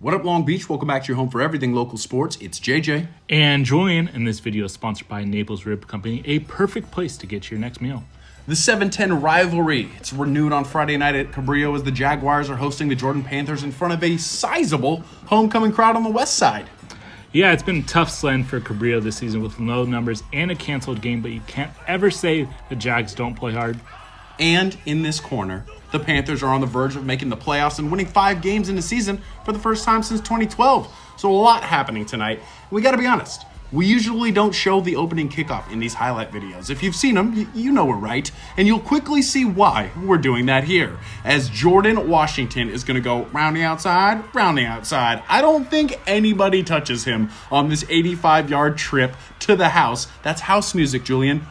What up, Long Beach? Welcome back to your home for everything local sports. It's JJ. And Julian, and this video is sponsored by Naples Rib Company, a perfect place to get your next meal. The 7-10 rivalry. It's renewed on Friday night at Cabrillo as the Jaguars are hosting the Jordan Panthers in front of a sizable homecoming crowd on the west side. Yeah, it's been a tough sledding for Cabrillo this season with low numbers and a canceled game, but you can't ever say the Jags don't play hard. And in this corner, the Panthers are on the verge of making the playoffs and winning 5 games in the season for the first time since 2012. So a lot happening tonight. We got to be honest. We usually don't show the opening kickoff in these highlight videos. If you've seen them, you know we're right. And you'll quickly see why we're doing that here. As Jordan Washington is going to go round the outside. I don't think anybody touches him on this 85-yard trip to the house. That's house music, Julian.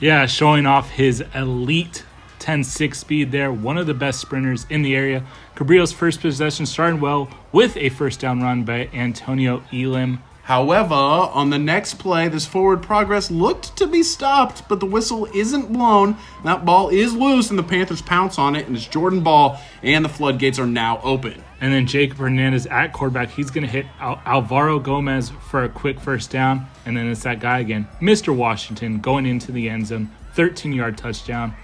Yeah, showing off his elite 10.6 speed there. One of the best sprinters in the area. Cabrillo's first possession started well with a first down run by Antonio Elam. However, on the next play, this forward progress looked to be stopped, but the whistle isn't blown. That ball is loose, and the Panthers pounce on it, and it's Jordan ball, and the floodgates are now open. And then Jacob Hernandez at quarterback. He's going to hit Alvaro Gomez for a quick first down. And then it's that guy again, Mr. Washington, going into the end zone. 13-yard touchdown.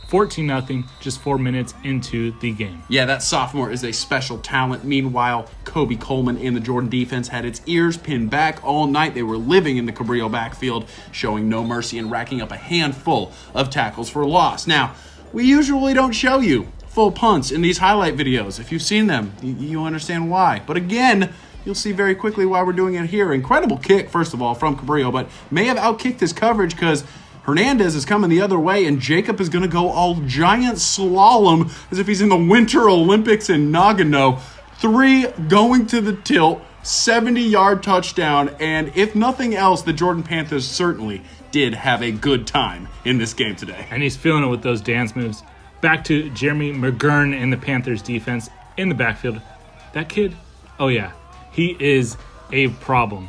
14-0, just 4 minutes into the game. Yeah, that sophomore is a special talent. Meanwhile, Kobe Coleman and the Jordan defense had its ears pinned back all night. They were living in the Cabrillo backfield, showing no mercy and racking up a handful of tackles for loss. Now, we usually don't show you full punts in these highlight videos. If you've seen them, you understand why. But again, you'll see very quickly why we're doing it here. Incredible kick, first of all, from Cabrillo, but may have outkicked his coverage because Hernandez is coming the other way, and Jacob is going to go all giant slalom as if he's in the Winter Olympics in Nagano. 3 going to the tilt, 70-yard touchdown, and if nothing else, the Jordan Panthers certainly did have a good time in this game today. And he's feeling it with those dance moves. Back to Jeremy McGurn and the Panthers defense in the backfield. That kid, oh yeah, he is a problem.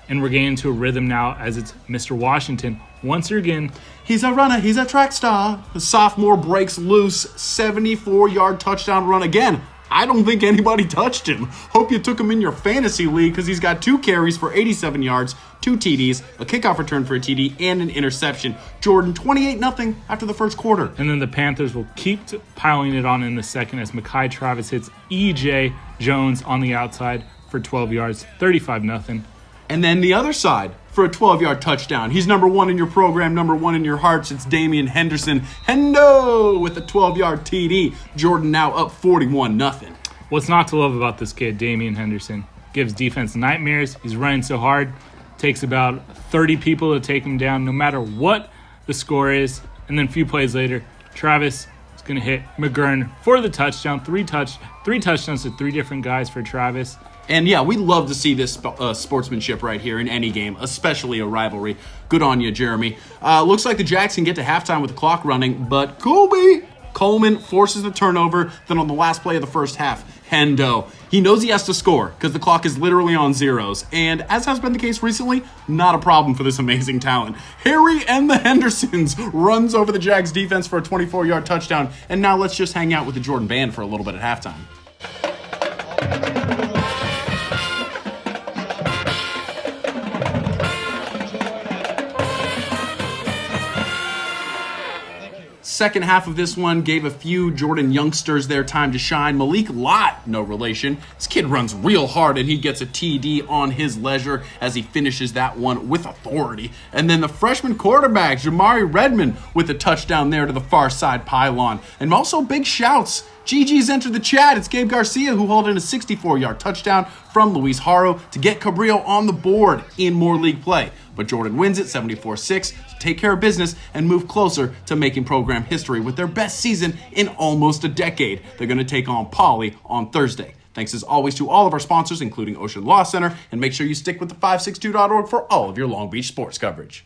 And we're getting into a rhythm now as it's Mr. Washington. Once again, he's a runner, he's a track star. The sophomore breaks loose, 74-yard touchdown run again. I don't think anybody touched him. Hope you took him in your fantasy league because he's got 2 carries for 87 yards, 2 TDs, a kickoff return for a TD, and an interception. Jordan, 28-0 after the first quarter. And then the Panthers will keep piling it on in the second as Mekhi Travis hits E.J. Jones on the outside for 12 yards, 35-0. And then the other side for a 12-yard touchdown. He's number 1 in your program, number 1 in your hearts. It's Damian Henderson. Hendo with a 12-yard TD. Jordan now up 41-0. What's not to love about this kid, Damian Henderson? Gives defense nightmares. He's running so hard. Takes about 30 people to take him down no matter what the score is. And then a few plays later, Travis is going to hit McGurn for the touchdown. Three touchdowns to 3 different guys for Travis. And yeah, we love to see this sportsmanship right here in any game, especially a rivalry. Good on you, Jeremy. Looks like the Jags can get to halftime with the clock running, but Kobe Coleman forces the turnover. Then on the last play of the first half, Hendo. He knows he has to score because the clock is literally on zeros. And as has been the case recently, not a problem for this amazing talent. Harry and the Hendersons runs over the Jags defense for a 24-yard touchdown. And now let's just hang out with the Jordan band for a little bit at halftime. Second half of this one gave a few Jordan youngsters their time to shine. Malik Lott, no relation. This kid runs real hard and he gets a TD on his leisure as he finishes that one with authority. And then the freshman quarterback, Jamari Redmond, with a touchdown there to the far side pylon. And also big shouts. GG's entered the chat. It's Gabe Garcia who hauled in a 64-yard touchdown from Luis Haro to get Cabrillo on the board in more league play. But Jordan wins it 74-6 to take care of business and move closer to making program history with their best season in almost a decade. They're going to take on Poly on Thursday. Thanks as always to all of our sponsors, including Ocean Law Center, and make sure you stick with the 562.org for all of your Long Beach sports coverage.